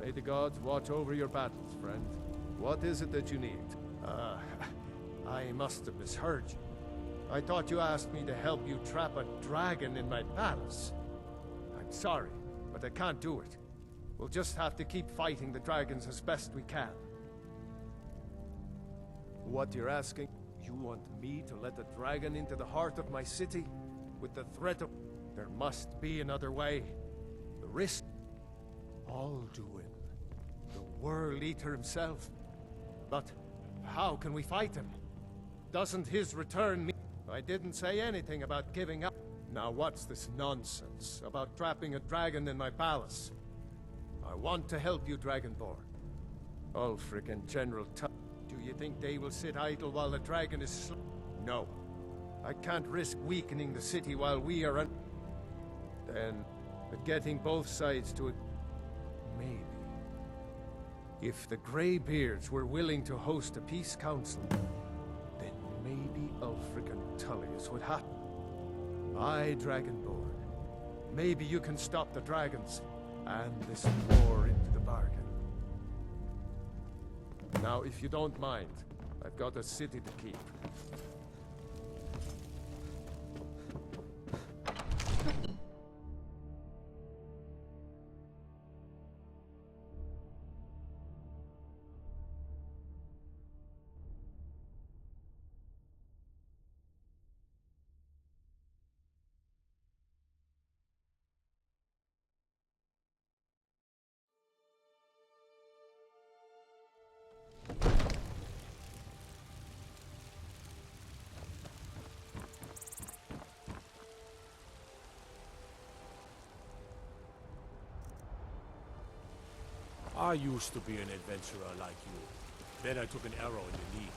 May the gods watch over your battles, friend. What is it that you need? I must have misheard you. I thought you asked me to help you trap a dragon in my palace. I'm sorry, but I can't do it. We'll just have to keep fighting the dragons as best we can. What you're asking? You want me to let a dragon into the heart of my city? With the threat of... There must be another way. The risk... Alduin. The World Eater himself. But how can we fight him? Doesn't his return mean... I didn't say anything about giving up. Now what's this nonsense about trapping a dragon in my palace? I want to help you, Dragonborn. Ulfric and General Do you think they will sit idle while the dragon is No. I can't risk weakening the city while we are Then, but getting both sides to a... Maybe. If the Greybeards were willing to host a peace council, then maybe Ulfric and Tullius would happen. Aye, Dragonborn. Maybe you can stop the dragons, and this war into the bargain. Now, if you don't mind, I've got a city to keep. I used to be an adventurer like you. Then I took an arrow in the knee.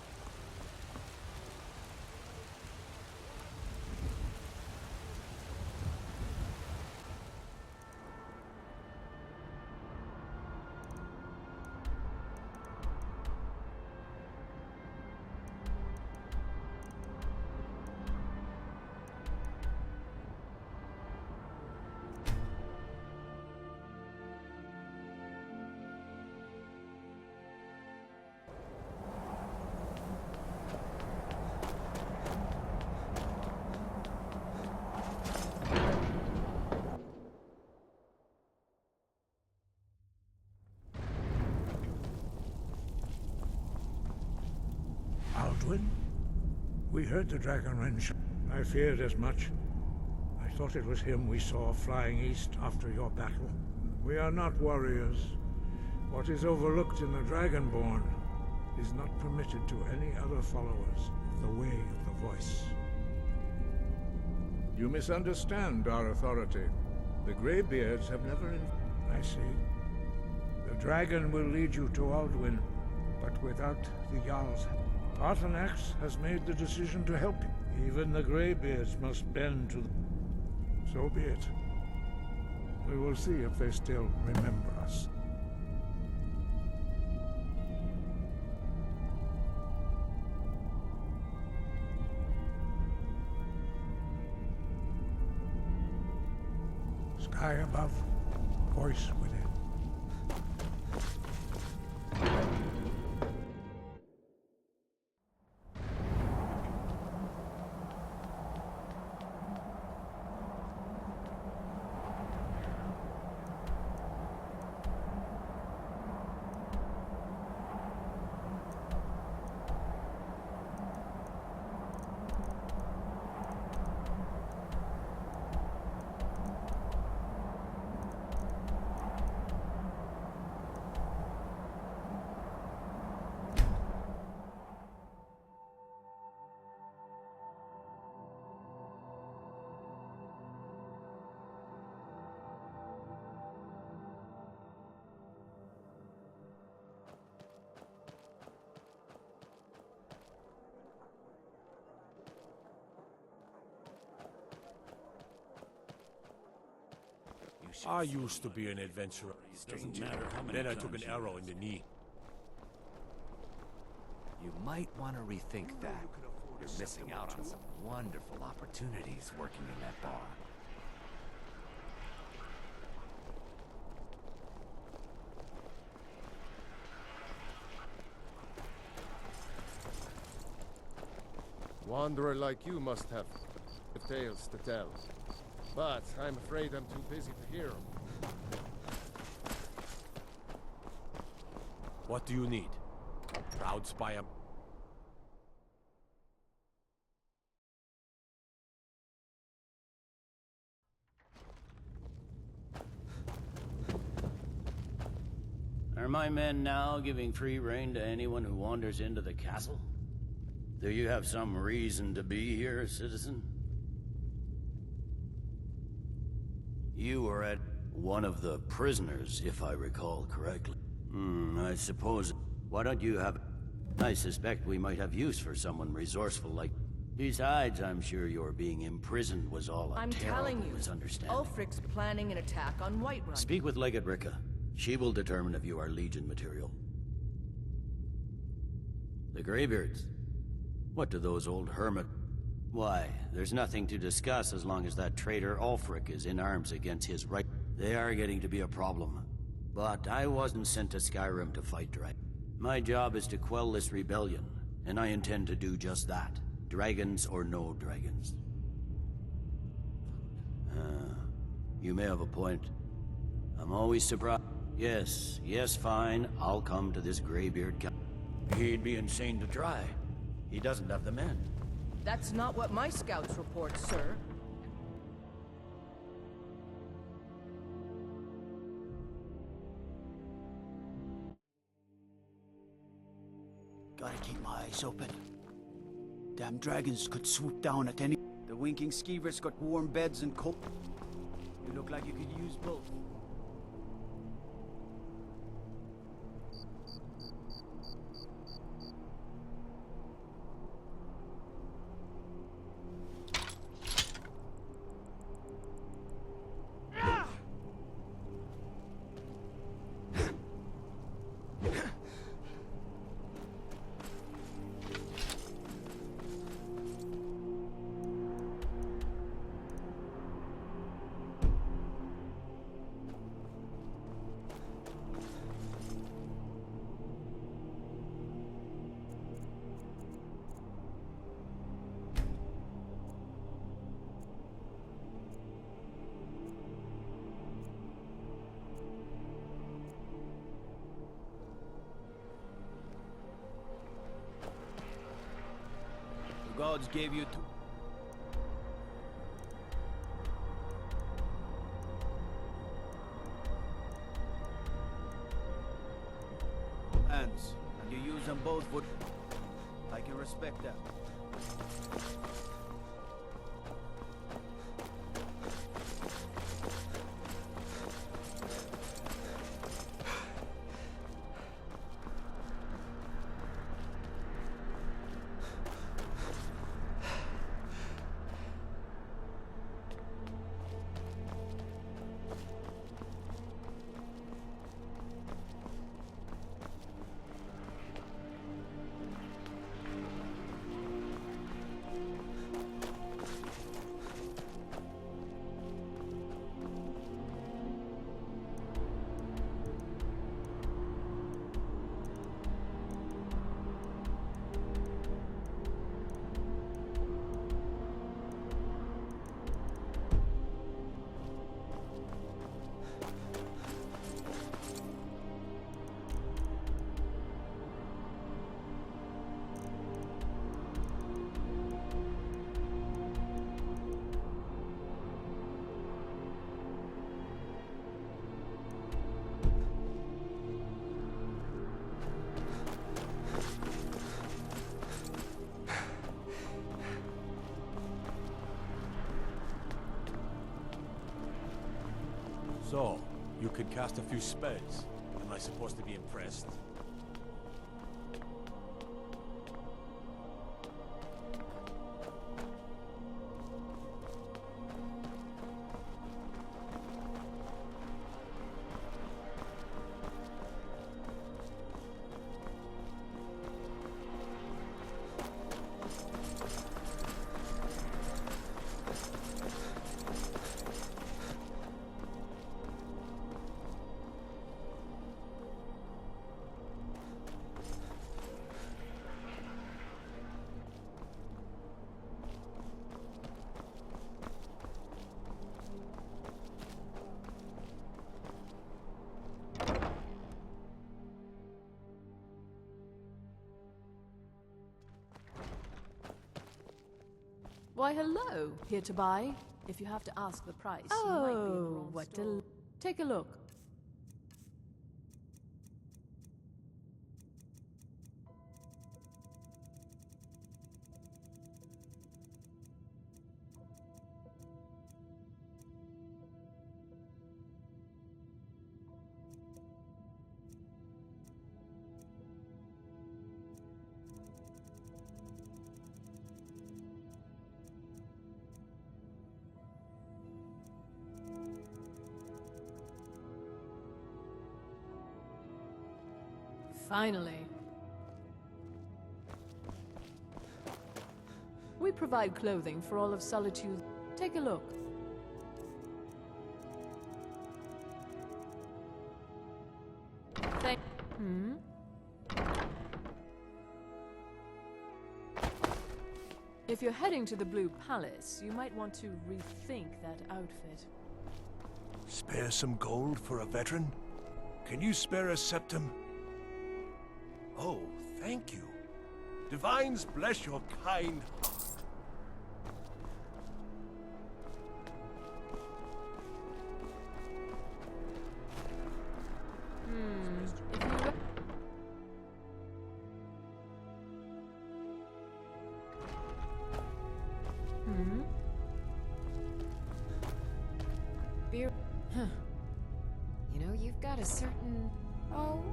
Alduin? We heard the dragon wrench. I feared as much. I thought it was him we saw flying east after your battle. We are not warriors. What is overlooked in the Dragonborn is not permitted to any other followers of the Way of the Voice. You misunderstand our authority. The Greybeards have never... I see. The dragon will lead you to Alduin, but without the Jarl's help. Arthanax has made the decision to help you. Even the Greybeards must bend to the... So be it. We will see if they still remember us. Sky above, voice within. I used to be an adventurer. Doesn't matter how many Then I took an arrow in the knee. You might want to rethink that. You're missing out on some wonderful opportunities working in that bar. Wanderer like you must have tales to tell. But I'm afraid I'm too busy to hear them. What do you need? Proud spy. Are my men now giving free rein to anyone who wanders into the castle? Do you have some reason to be here, citizen? You were at one of the prisoners, if I recall correctly. I suppose. Why don't you have... I suspect we might have use for someone resourceful like... Besides, I'm sure your being imprisoned was all a I'm telling you, misunderstanding. Ulfric's planning an attack on Whiterun. Speak with Legate Ricka. She will determine if you are Legion material. The Greybeards. What do those old hermit... Why, there's nothing to discuss as long as that traitor Ulfric is in arms against his right... They are getting to be a problem. But I wasn't sent to Skyrim to fight dragons. My job is to quell this rebellion, and I intend to do just that. Dragons or no dragons. You may have a point. I'm always surprised. Yes, fine. I'll come to this Greybeard camp. He'd be insane to try. He doesn't have the men. That's not what my scouts report, sir. Gotta keep my eyes open. Damn dragons could swoop down at any... The winking skeevers got warm beds and cold... You look like you could use both. The gods gave you two... hands, and you use them both for... I can respect that. So, you could cast a few spells. Am I supposed to be impressed? Why, hello. Here to buy? If you have to ask the price, you might be in the wrong what store. Take a look. Finally. We provide clothing for all of Solitude. Take a look. Thank... If you're heading to the Blue Palace, you might want to rethink that outfit. Spare some gold for a veteran? Can you spare a septum? Oh, thank you. Divines bless your kind heart. If you... Beer. Huh. You know, you've got a certain... Oh,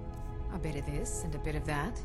a bit of this and a bit of that.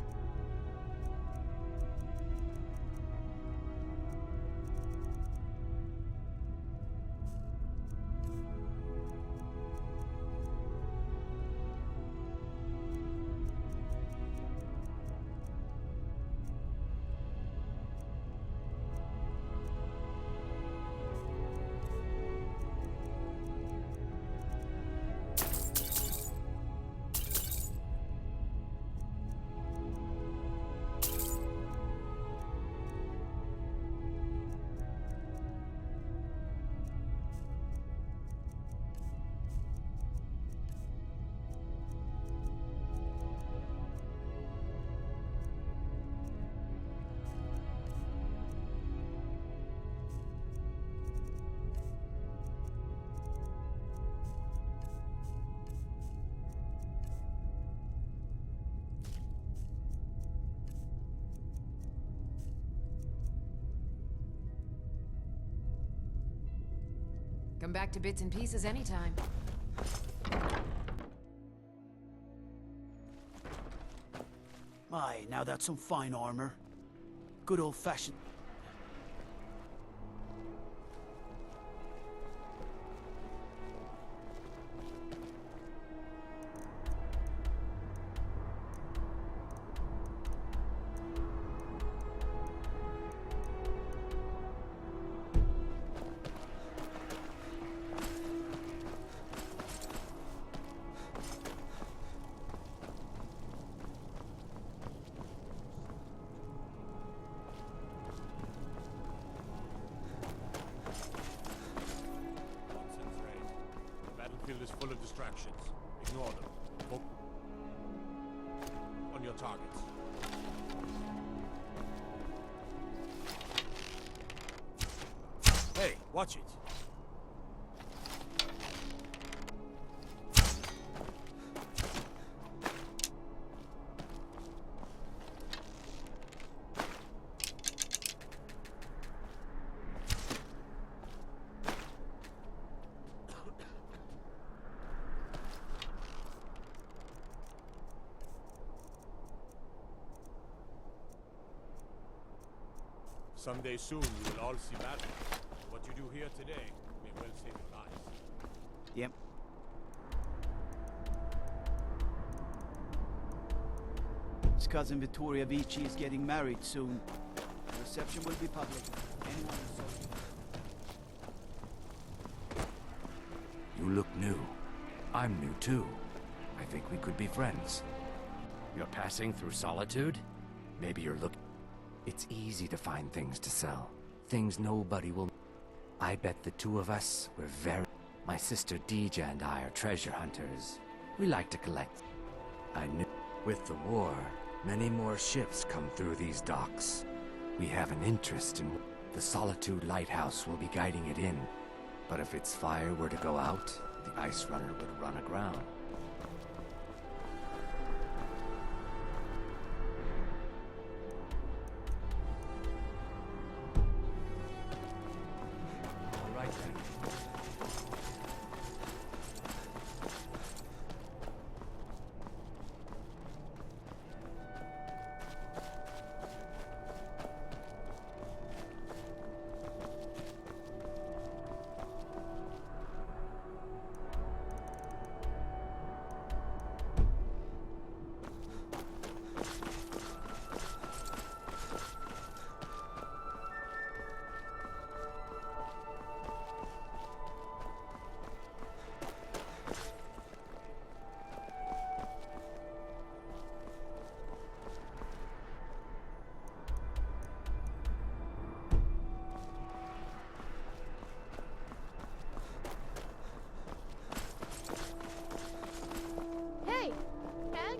Come back to bits and pieces anytime. My, now that's some fine armor. Good old-fashioned... Is full of distractions. Ignore them. Focus on your targets. Hey, watch it. Someday soon we will all see battle. What you do here today may well save your lives. Yep. His cousin Vittoria Vici is getting married soon. The reception will be public. Anyone who You look new. I'm new too. I think we could be friends. You're passing through Solitude? Maybe you're looking... It's easy to find things to sell. Things nobody will... I bet the two of us were very... My sister Deja and I are treasure hunters. We like to collect. I knew... With the war, many more ships come through these docks. We have an interest in... The Solitude Lighthouse will be guiding it in. But if its fire were to go out, the Ice Runner would run aground. All right then. Hey, Tag?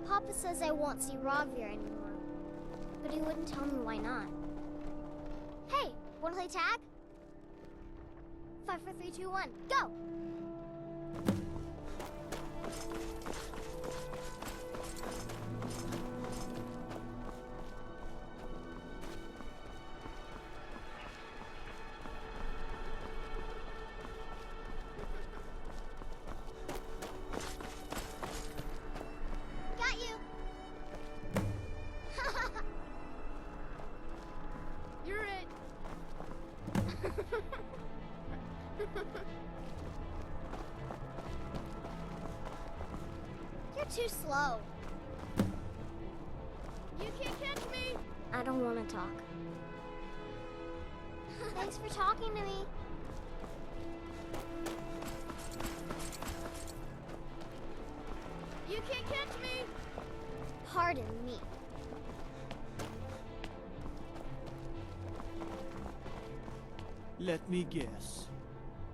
Papa says I won't see Ravir anymore, but he wouldn't tell me why not. Hey, wanna play tag? 5, 4, 3, 2, 1, go! Got you! You're it! You're too slow. You can't catch me! I don't want to talk. Thanks for talking to me. You can't catch me! Pardon me. Let me guess.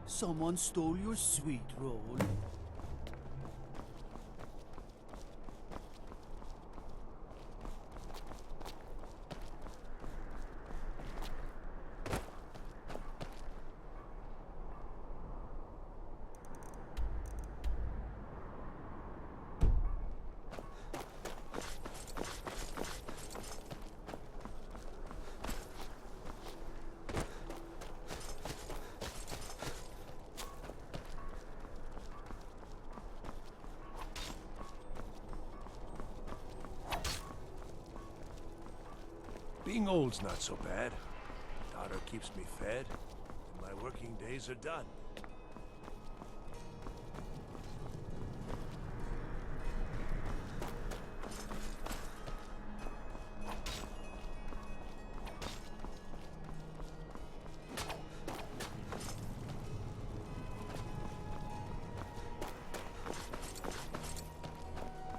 Someone stole your sweet roll. Being old's not so bad. Daughter keeps me fed, and my working days are done.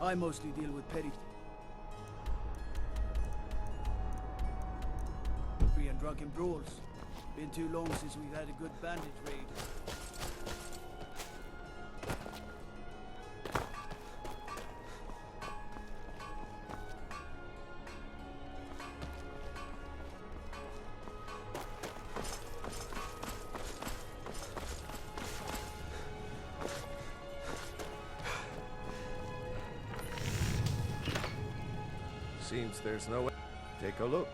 I mostly deal with petty and drunken brawls. Been too long since we've had a good bandit raid. Seems there's no way. Take a look.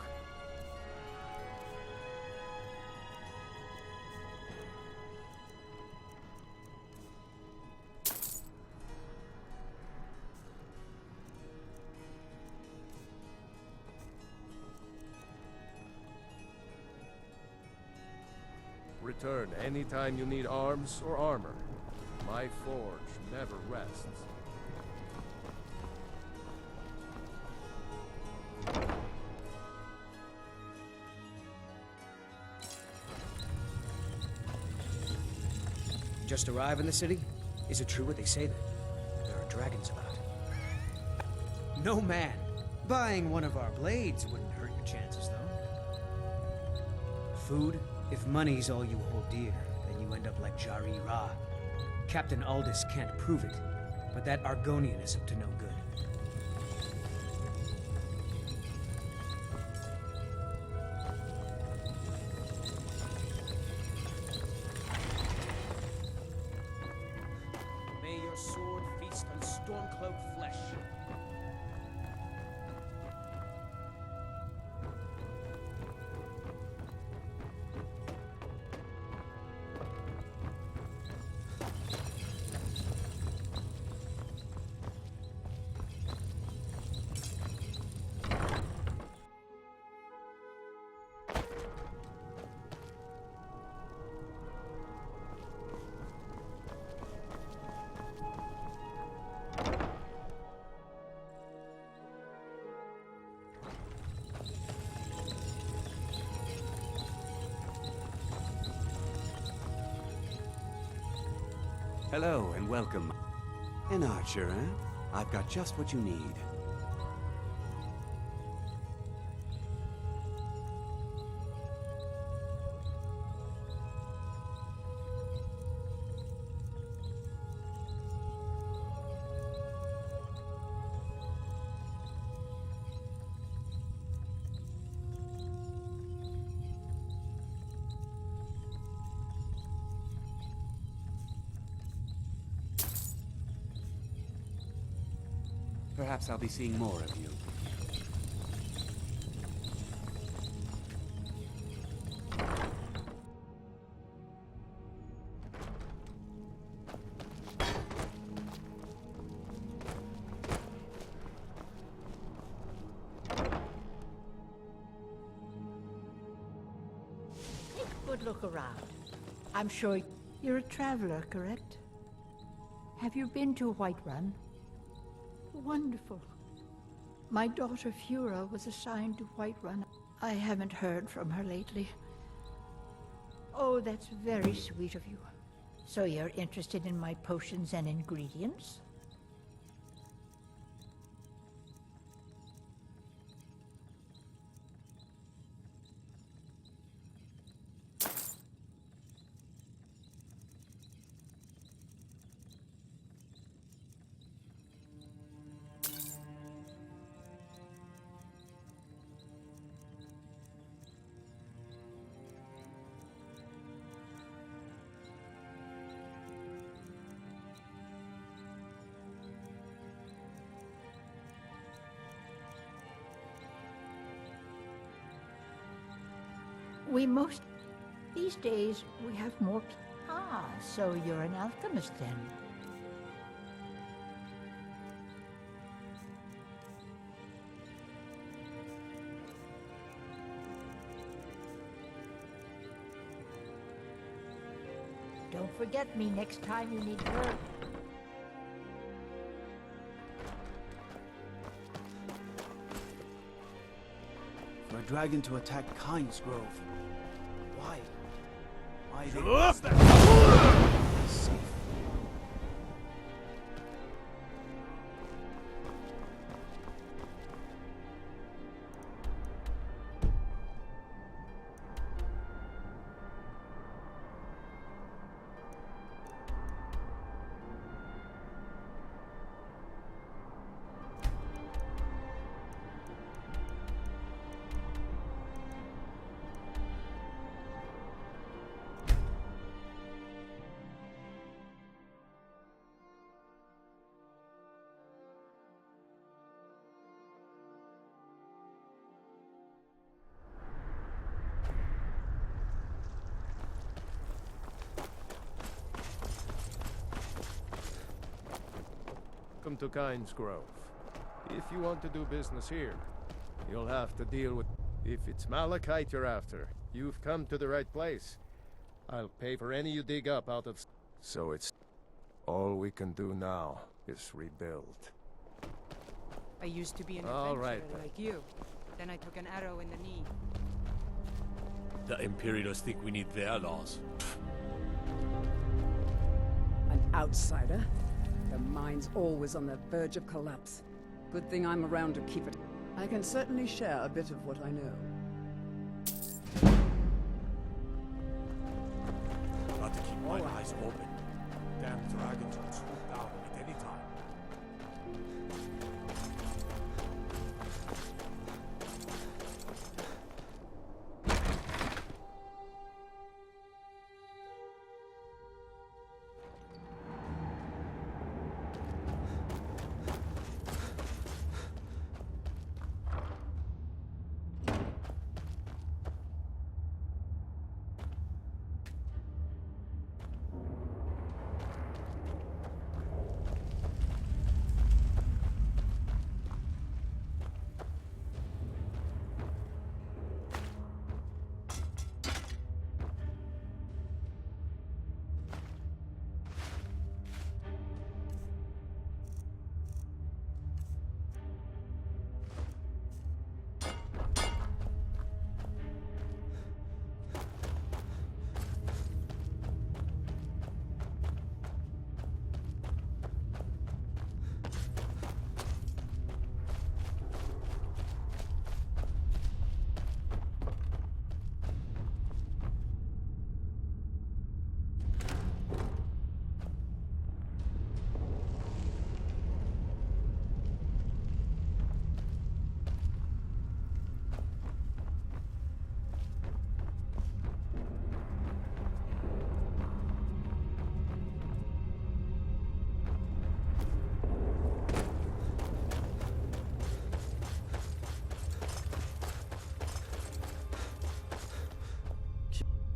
Return anytime you need arms or armor. My forge never rests. Just arrive in the city? Is it true what they say that there are dragons about? No man. Buying one of our blades wouldn't hurt your chances, though. Food? If money's all you hold dear, then you end up like Jari Ra. Captain Aldous can't prove it, but that Argonian is up to no good. uncloak flesh. Hello and welcome. An archer, eh? I've got just what you need. Perhaps I'll be seeing more of you. Take a good look around. I'm sure you're a traveler, correct? Have you been to Whiterun? Wonderful. My daughter Fura was assigned to Whiterun. I haven't heard from her lately. Oh, that's very sweet of you. So you're interested in my potions and ingredients? These days, we have more... Ah, so you're an alchemist then? Don't forget me next time you need her. For a dragon to attack Kynes Grove. Why? Why they... Safe. Welcome to Kynes Grove. If you want to do business here, you'll have to deal with... If it's malachite you're after, you've come to the right place. I'll pay for any you dig up out of... So it's... All we can do now is rebuild. I used to be an All adventurer right. like you. Then I took an arrow in the knee. The Imperials think we need their laws. An outsider? The mine's always on the verge of collapse. Good thing I'm around to keep it. I can certainly share a bit of what I know. Got to keep my eyes open. Damn dragons could swoop down at any time.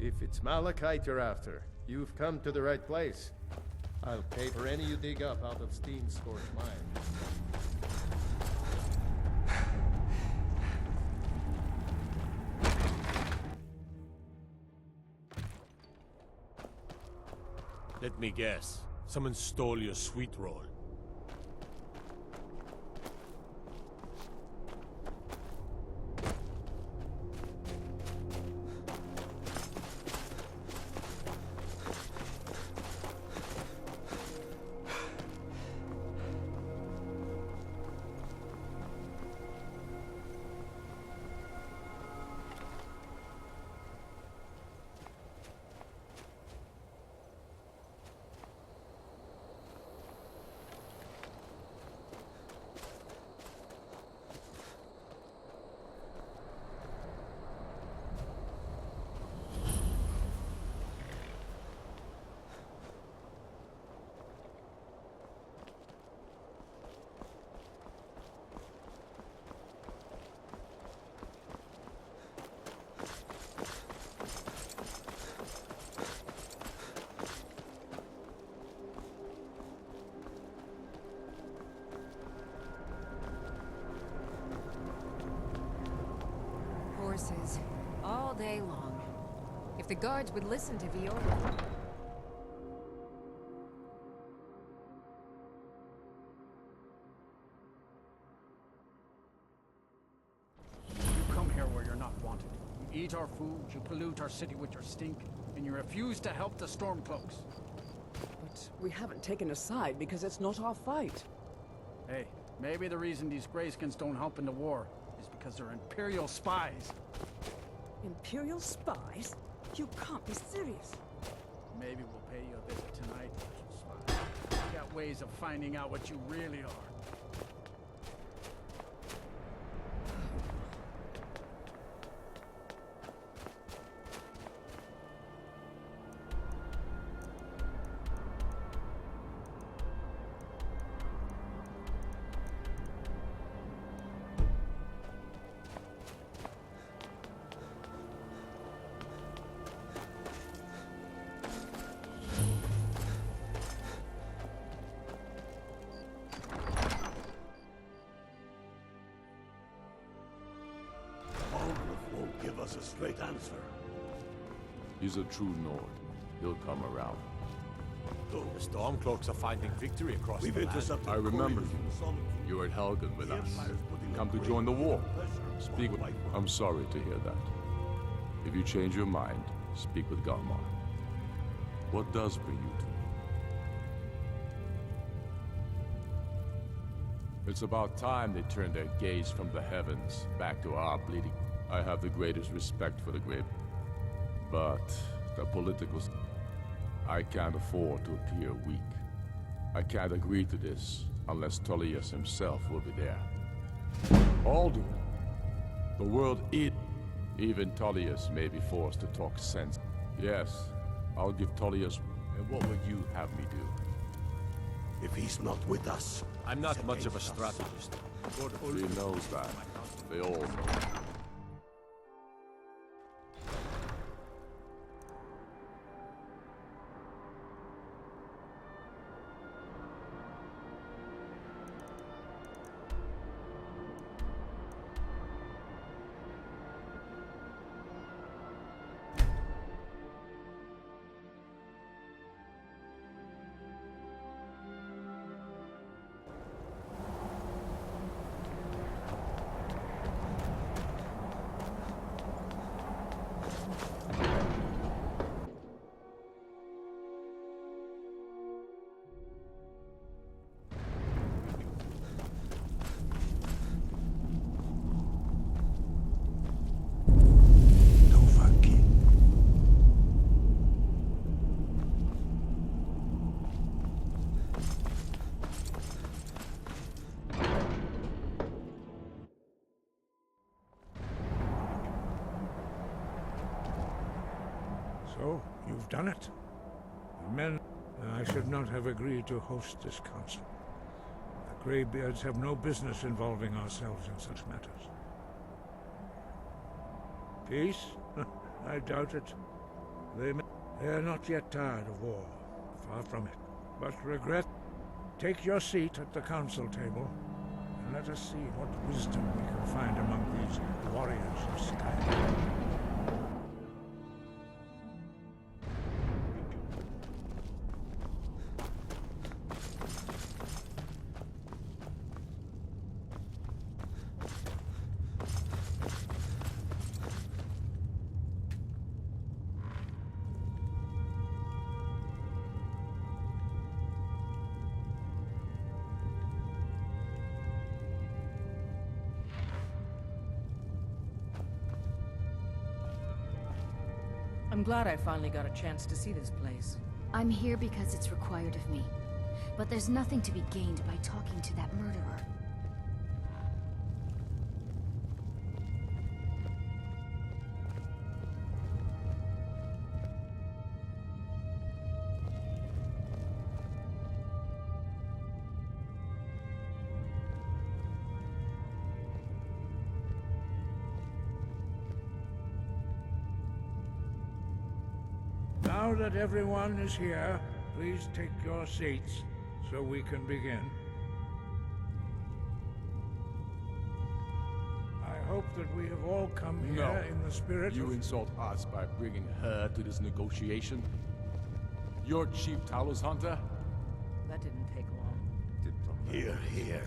If it's malachite you're after, you've come to the right place. I'll pay for any you dig up out of Steen's scorched mine. Let me guess. Someone stole your sweet roll. Horses. All day long. If the guards would listen to Viola... You come here where you're not wanted. You eat our food, you pollute our city with your stink, and you refuse to help the Stormcloaks. But we haven't taken a side because it's not our fight. Hey, maybe the reason these Greyskins don't help in the war is because they're Imperial spies. Imperial spies? You can't be serious. Maybe we'll pay you a visit tonight, little spy. We got ways of finding out what you really are. Won't give us a straight answer. He's a true Nord. He'll come around. The Stormcloaks are finding victory across the land. I remember you. You were at Helgen with us. Come to join the war. Speak with... I'm sorry to hear that. If you change your mind, speak with Galmar. What does bring you to me? It's about time they turned their gaze from the heavens back to our bleeding. I have the greatest respect for the Grey, but the political... I can't afford to appear weak. I can't agree to this unless Tullius himself will be there. Alduin, the world is... Even Tullius may be forced to talk sense. Yes, I'll give Tullius... And what would you have me do? If he's not with us... I'm not much of a strategist. He knows that. They all know. So, you've done it. Men, I should not have agreed to host this council. The Greybeards have no business involving ourselves in such matters. Peace? I doubt it. They're not yet tired of war. Far from it. But regret. Take your seat at the council table, and let us see what wisdom we can find among these warriors of Skyrim. I'm glad I finally got a chance to see this place. I'm here because it's required of me. But there's nothing to be gained by talking to that murderer. Now that everyone is here, please take your seats so we can begin. I hope that we have all come here in the spirit You of... insult us by bringing her to this negotiation? You're Chief Talos Hunter? That didn't take long. Here, here.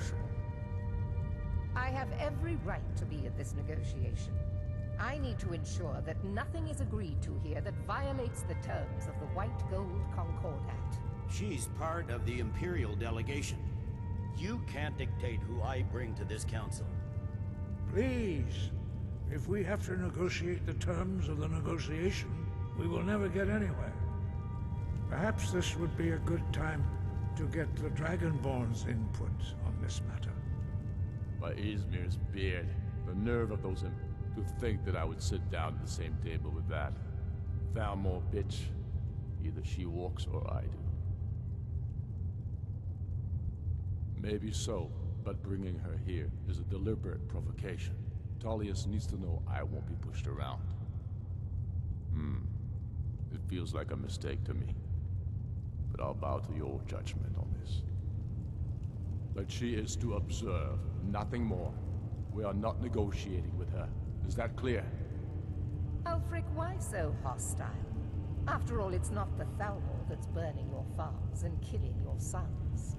I have every right to be at this negotiation. I need to ensure that nothing is agreed to here that violates the terms of the White Gold Concordat. She's part of the Imperial delegation. You can't dictate who I bring to this council. Please, if we have to negotiate the terms of the negotiation, we will never get anywhere. Perhaps this would be a good time to get the Dragonborn's input on this matter. By Izmir's beard, the nerve of those to think that I would sit down at the same table with that. Thalmor bitch. Either she walks or I do. Maybe so, but bringing her here is a deliberate provocation. Tullius needs to know I won't be pushed around. It feels like a mistake to me. But I'll bow to your judgment on this. But she is to observe, nothing more. We are not negotiating with her. Is that clear? Ulfric, why so hostile? After all, it's not the Thalmor that's burning your farms and killing your sons.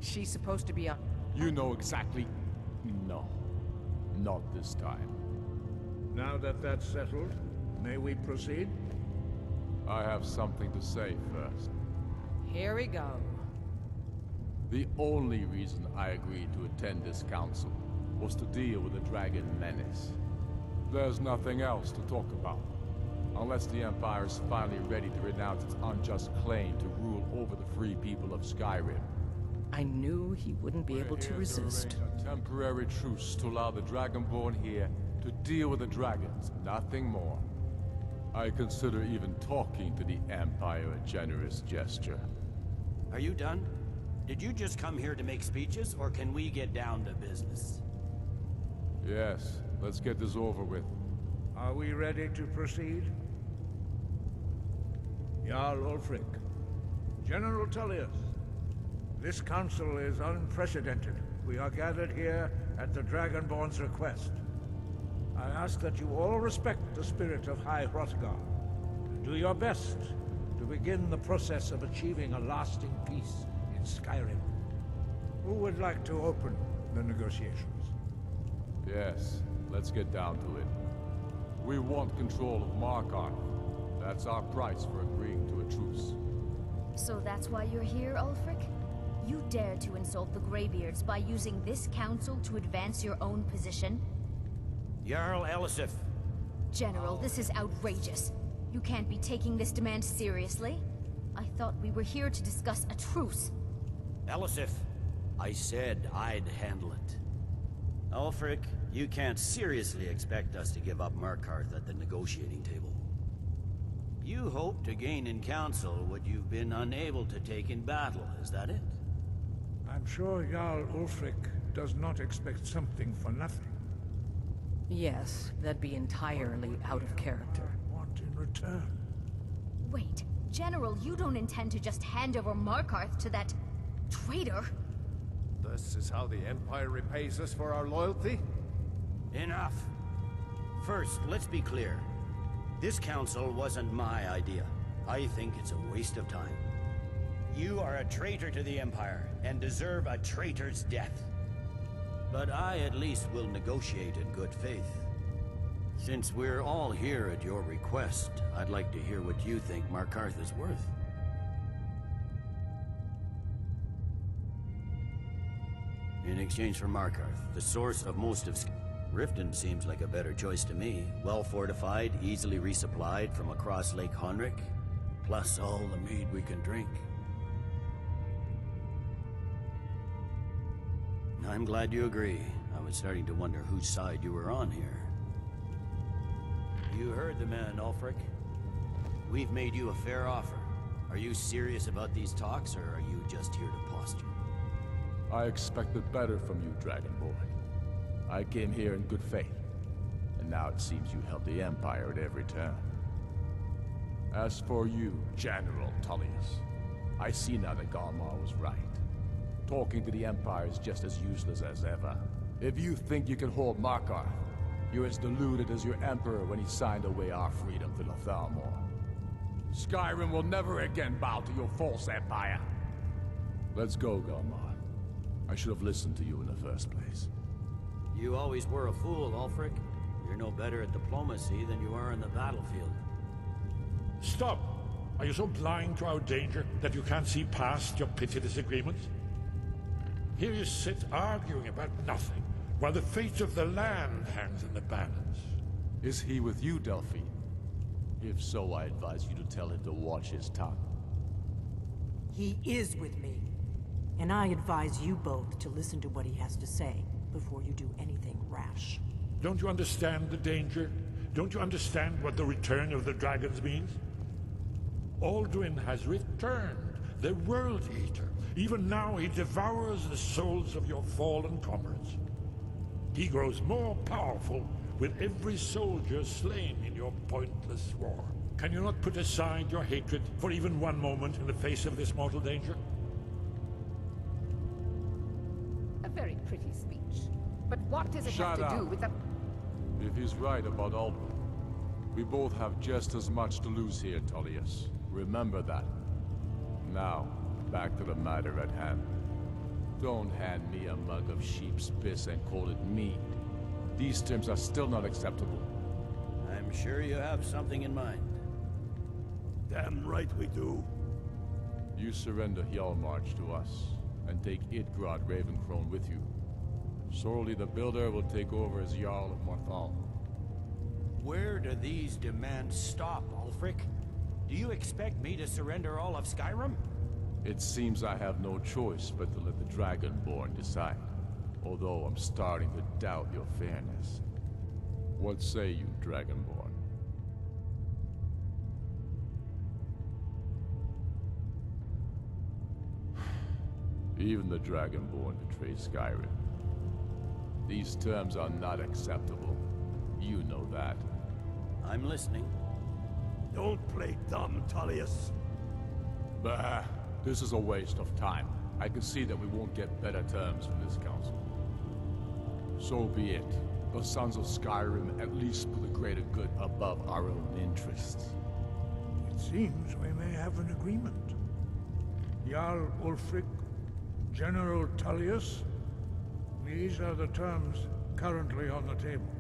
She's supposed to be on... You know exactly... No. Not this time. Now that that's settled, may we proceed? I have something to say first. Here we go. The only reason I agreed to attend this council was to deal with the dragon menace. There's nothing else to talk about. Unless the Empire is finally ready to renounce its unjust claim to rule over the free people of Skyrim. I knew he wouldn't be able to resist. A temporary truce to allow the Dragonborn here to deal with the dragons, nothing more. I consider even talking to the Empire a generous gesture. Are you done? Did you just come here to make speeches, or can we get down to business? Yes, let's get this over with. Are we ready to proceed? Jarl Ulfric, General Tullius, this council is unprecedented. We are gathered here at the Dragonborn's request. I ask that you all respect the spirit of High Hrothgar, and do your best to begin the process of achieving a lasting peace in Skyrim. Who would like to open the negotiations? Yes, let's get down to it. We want control of Markarth. That's our price for agreeing to a truce. So that's why you're here, Ulfric? You dare to insult the Greybeards by using this council to advance your own position? Jarl Elisif. General, this is outrageous. You can't be taking this demand seriously. I thought we were here to discuss a truce. Elisif, I said I'd handle it. Ulfric, you can't seriously expect us to give up Markarth at the negotiating table. You hope to gain in council what you've been unable to take in battle, is that it? I'm sure Jarl Ulfric does not expect something for nothing. Yes, that'd be entirely out of character. Want in return? Wait, General, you don't intend to just hand over Markarth to that traitor? This is how the Empire repays us for our loyalty? Enough. First, let's be clear. This council wasn't my idea. I think it's a waste of time. You are a traitor to the Empire, and deserve a traitor's death. But I at least will negotiate in good faith. Since we're all here at your request, I'd like to hear what you think Markarth is worth. In exchange for Markarth, the source of most of Riften seems like a better choice to me. Well fortified, easily resupplied from across Lake Honrick, plus all the mead we can drink. I'm glad you agree. I was starting to wonder whose side you were on here. You heard the man, Ulfric. We've made you a fair offer. Are you serious about these talks, or are you just here to posture? I expected better from you, Dragonborn. I came here in good faith, and now it seems you help the Empire at every turn. As for you, General Tullius, I see now that Galmar was right. Talking to the Empire is just as useless as ever. If you think you can hold Markarth, you're as deluded as your Emperor when he signed away our freedom to Lothalmor. Skyrim will never again bow to your false empire. Let's go, Galmar. I should have listened to you in the first place. You always were a fool, Ulfric. You're no better at diplomacy than you are in the battlefield. Stop! Are you so blind to our danger that you can't see past your petty disagreements? Here you sit arguing about nothing, while the fate of the land hangs in the balance. Is he with you, Delphine? If so, I advise you to tell him to watch his tongue. He is with me. And I advise you both to listen to what he has to say before you do anything rash. Don't you understand the danger? Don't you understand what the return of the dragons means? Alduin has returned, the World Eater. Even now he devours the souls of your fallen comrades. He grows more powerful with every soldier slain in your pointless war. Can you not put aside your hatred for even one moment in the face of this mortal danger? A very pretty speech. But what does it Shut have to do up. with the... If he's right about Alduin, we both have just as much to lose here, Tullius. Remember that. Now, back to the matter at hand. Don't hand me a mug of sheep's piss and call it mead. These terms are still not acceptable. I'm sure you have something in mind. Damn right we do. You surrender Hjalmarch to us, and take Idgrod Ravencrone with you. Sorli the Builder will take over as Jarl of Morthal. Where do these demands stop, Ulfric? Do you expect me to surrender all of Skyrim? It seems I have no choice but to let the Dragonborn decide. Although I'm starting to doubt your fairness. What say you, Dragonborn? Even the Dragonborn betray Skyrim. These terms are not acceptable. You know that. I'm listening. Don't play dumb, Tullius. Bah, this is a waste of time. I can see that we won't get better terms from this council. So be it. The Sons of Skyrim at least put the greater good above our own interests. It seems we may have an agreement. Jarl Ulfric, General Tullius, these are the terms currently on the table.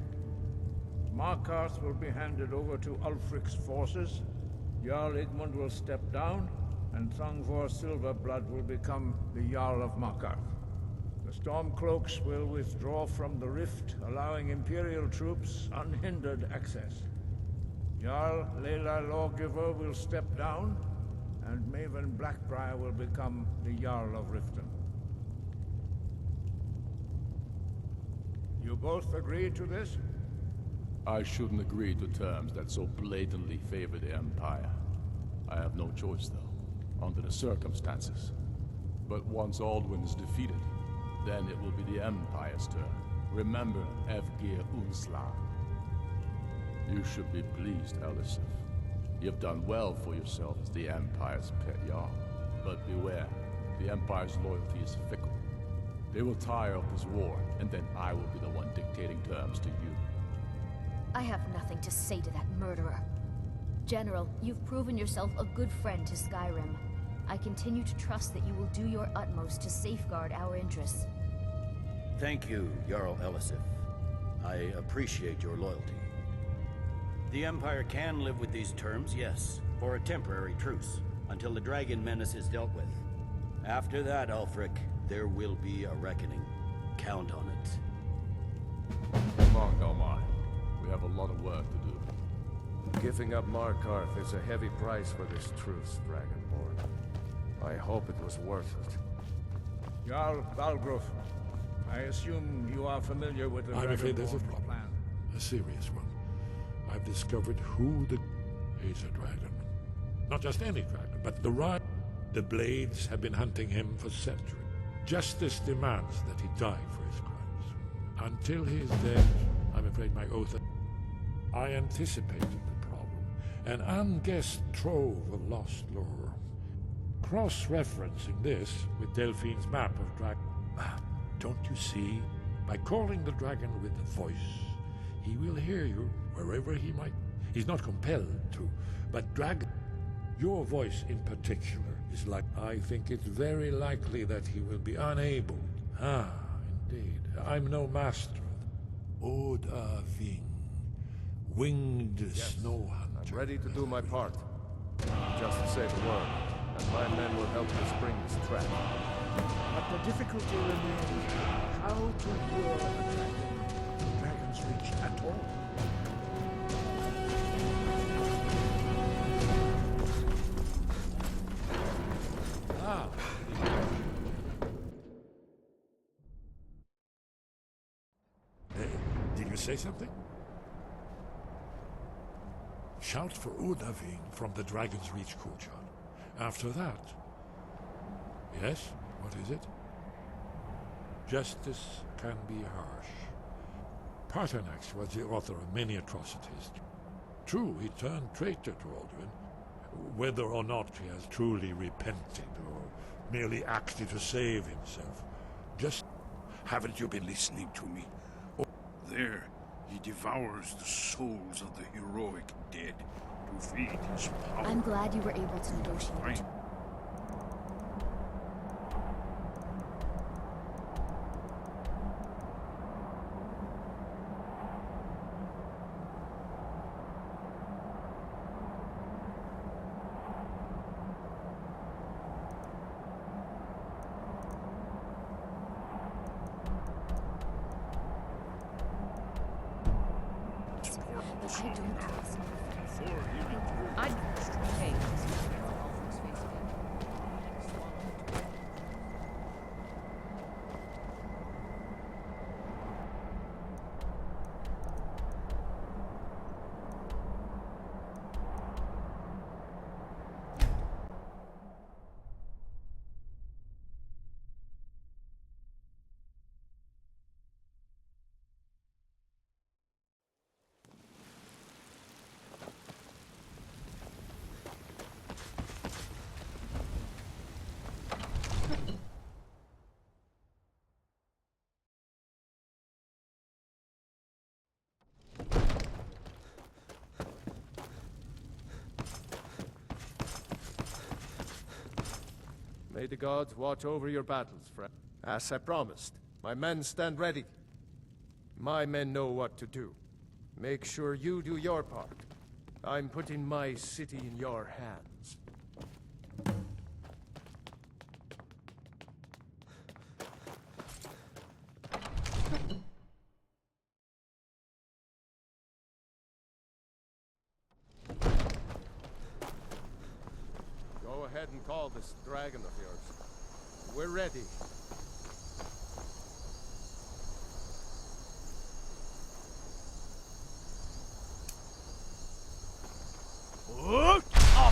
Markarth will be handed over to Ulfric's forces, Jarl Igmund will step down, and Thangvor Silverblood will become the Jarl of Markarth. The Stormcloaks will withdraw from the rift, allowing Imperial troops unhindered access. Jarl Leila Lawgiver will step down, and Maven Blackbriar will become the Jarl of Riften. You both agree to this? I shouldn't agree to terms that so blatantly favor the Empire. I have no choice, though, under the circumstances. But once Alduin is defeated, then it will be the Empire's turn. Remember Evgir Unsla. You should be pleased, Elisif. You've done well for yourself as the Empire's pet Jarl. But beware, the Empire's loyalty is fickle. They will tire of this war, and then I will be the one dictating terms to you. I have nothing to say to that murderer. General, you've proven yourself a good friend to Skyrim. I continue to trust that you will do your utmost to safeguard our interests. Thank you, Jarl Elisif. I appreciate your loyalty. The Empire can live with these terms, yes, for a temporary truce, until the dragon menace is dealt with. After that, Ulfric, there will be a reckoning. Count on it. Come on, Galmar. We have a lot of work to do. Giving up Markarth is a heavy price for this truce, Dragonborn. I hope it was worth it. Jarl Balgruf, I assume you are familiar with the I'm afraid there's a Dragonborn's problem. plan. A serious one. I've discovered who the... He's a dragon. Not just any dragon, but the right... The Blades have been hunting him for centuries. Justice demands that he die for his crimes. Until he is dead, I'm afraid my oath... I anticipated the problem. An unguessed trove of lost lore. Cross-referencing this with Delphine's map of dragon... Don't you see? By calling the dragon with a voice, he will hear you wherever he might. He's not compelled to, but dragon... Your voice in particular is like... I think it's very likely that he will be unable... Indeed. I'm no master of... Odahviing. Winged snow hunter. I'm ready to do my part. Just say the word, and my men will help us bring this trap. But the difficulty remains how to lure the dragon's reach at all. Did you say something? Shout for Odahviing from the Dragon's Reach courtyard. After that... Yes? What is it? Justice can be harsh. Paternax was the author of many atrocities. True, he turned traitor to Alduin. Whether or not he has truly repented or merely acted to save himself. Just... Haven't you been listening to me? Oh, there, he devours the souls of the heroic dead to feed his power. I'm glad you were able to negotiate. May the gods watch over your battles, friend. As I promised, my men stand ready. My men know what to do. Make sure you do your part. I'm putting my city in your hands. Go ahead and call this dragon of yours. We're ready.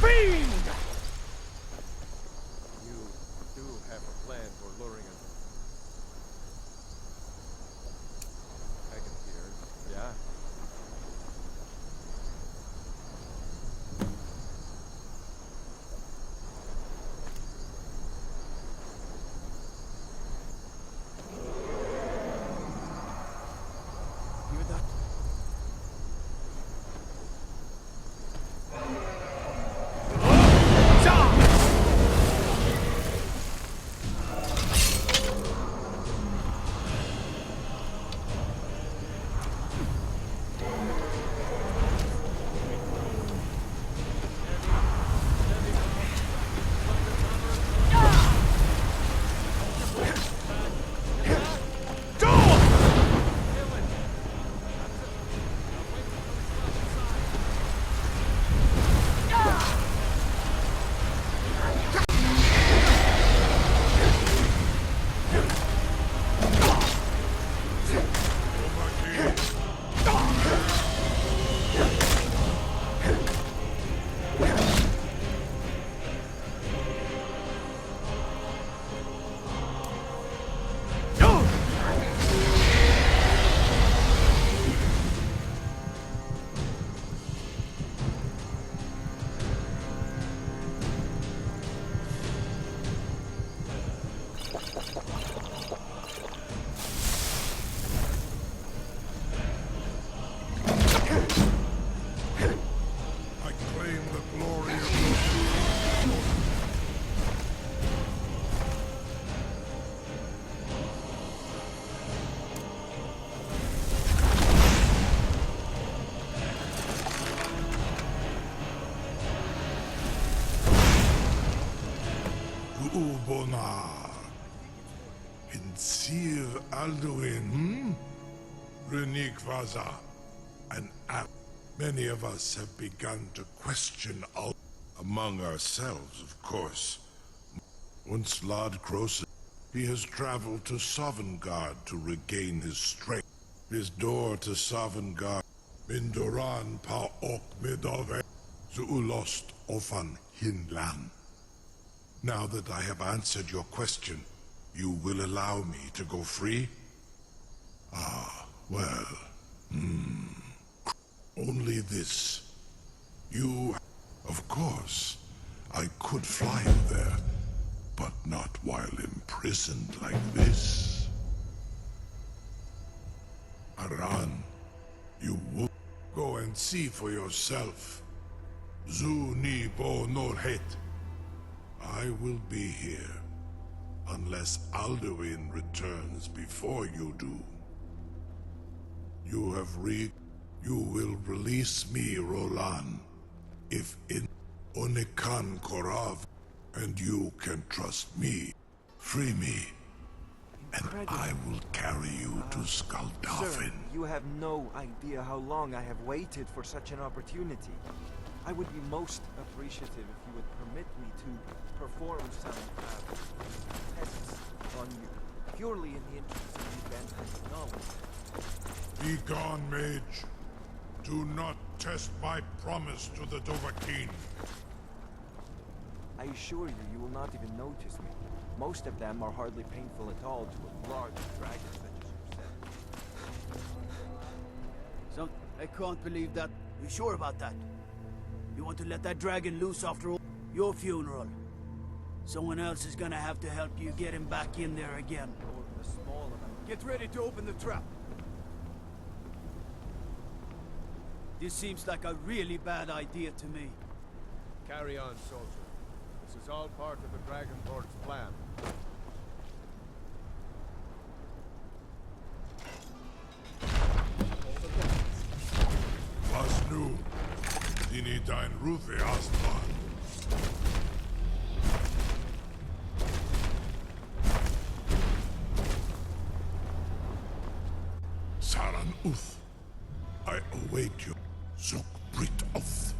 Fiend! You do have a plan for luring a dragon here, yeah? Bonar. In Sir Alduin, Renik Vaza, and many of us have begun to question among ourselves, of course. Once Lord Croson, he has traveled to Sovngarde to regain his strength. His door to Sovngarde, Mindoran pa ok midove, Zuulost ofan hinlan. Now that I have answered your question, you will allow me to go free? Ah, well, only this. You, of course, I could fly you there, but not while imprisoned like this. Aran, you would go and see for yourself. Zu ni bo nor het. I will be here, unless Alduin returns before you do. You will release me, Rolan, if in Onikan Korav, and you can trust me. Free me, and I will carry you to Skaldafin. Sir, you have no idea how long I have waited for such an opportunity. I would be most appreciative if you would permit me to perform some tests on you, purely in the interest of the advancement of knowledge. Be gone, mage. Do not test my promise to the Dovahkiin. I assure you, you will not even notice me. Most of them are hardly painful at all to a large dragon such as yourself. So, I can't believe that. You sure about that? You want to let that dragon loose after all? Your funeral. Someone else is gonna have to help you get him back in there again. Get ready to open the trap. This seems like a really bad idea to me. Carry on, soldier. This is all part of the Dragon Lord's plan. Was nu, dini dein Rufe Aslan. Saran Uth, I await you. Zuk Brit Oth.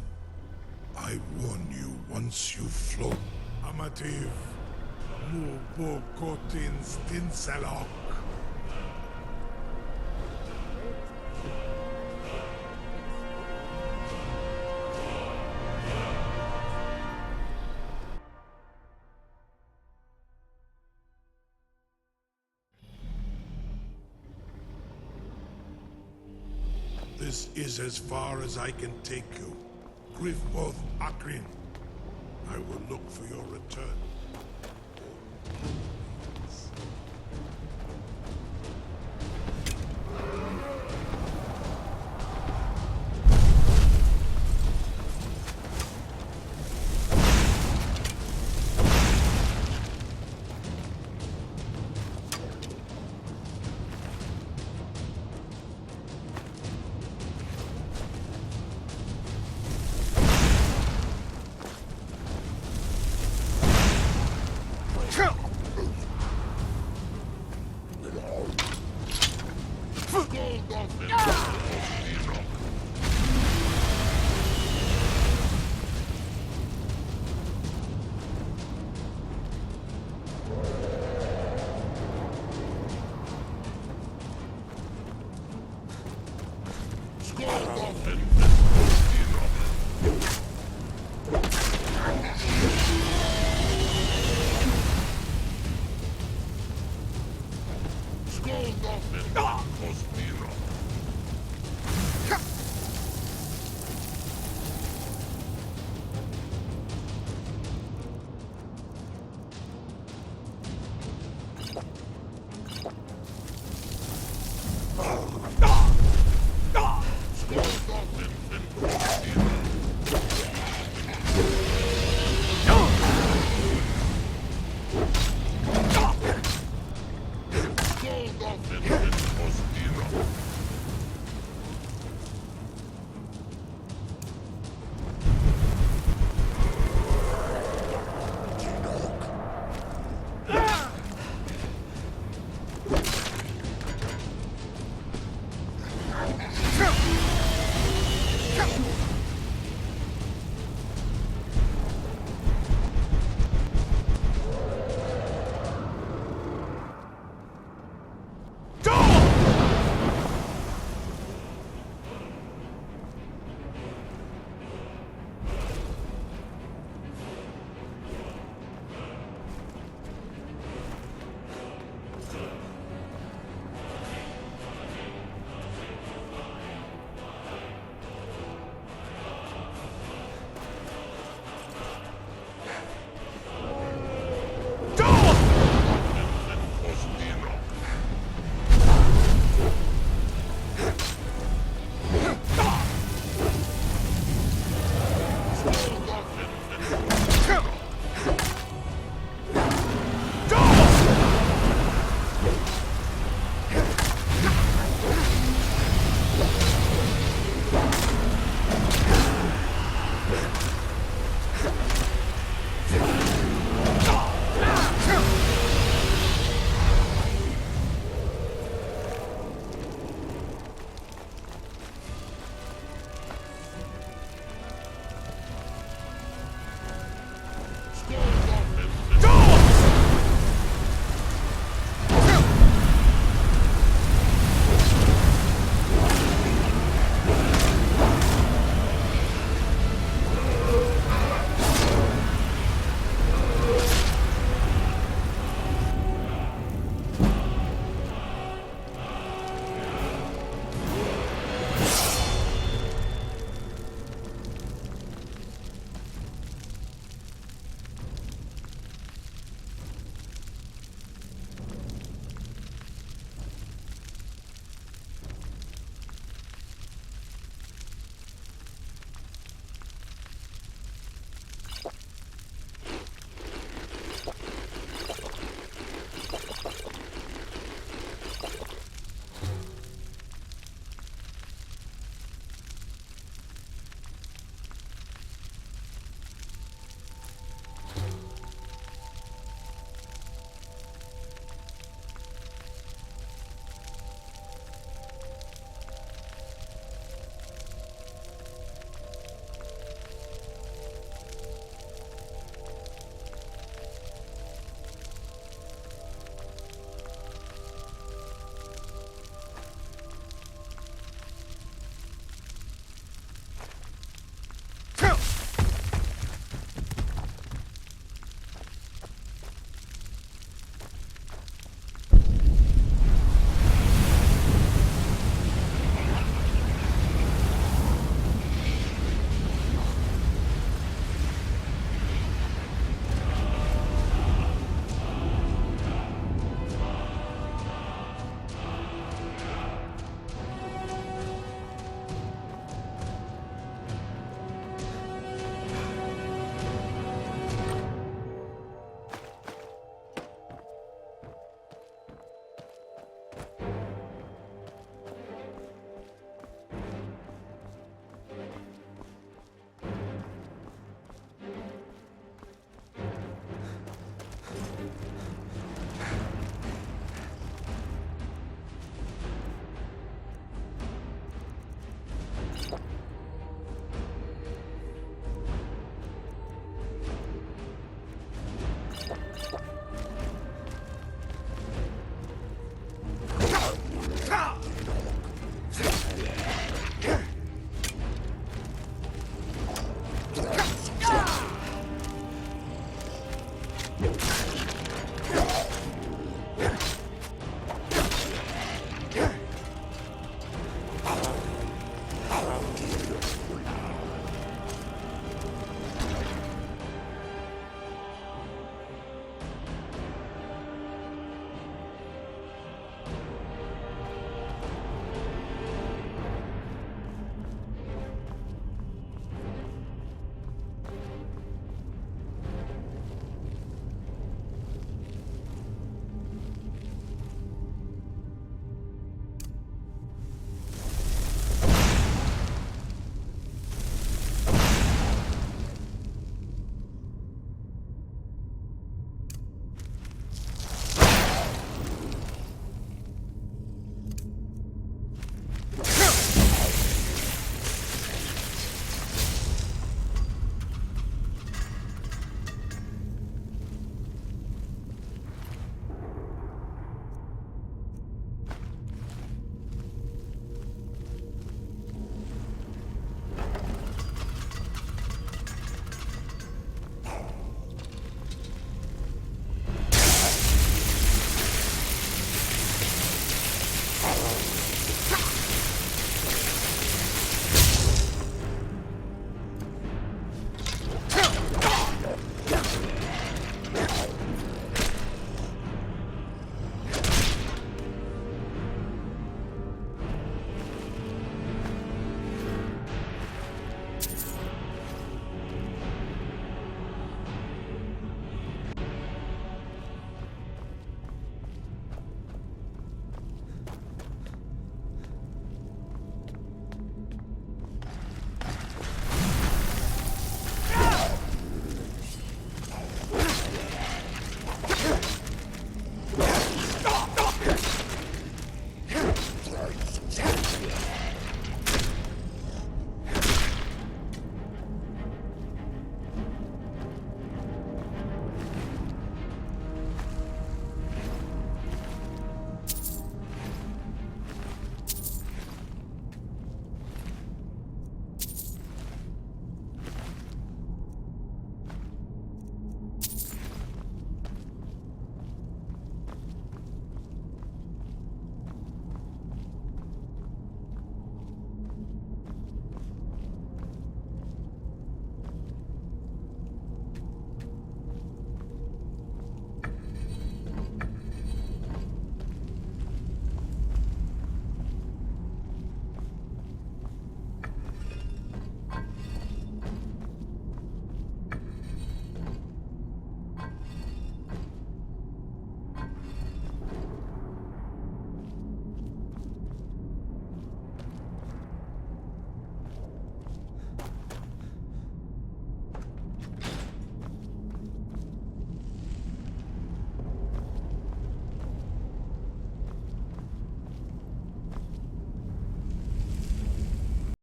I warn you once you've flown. Amativ, mu bo kotin stinselok. This is as far as I can take you. Grifboth Akrin. I will look for your return.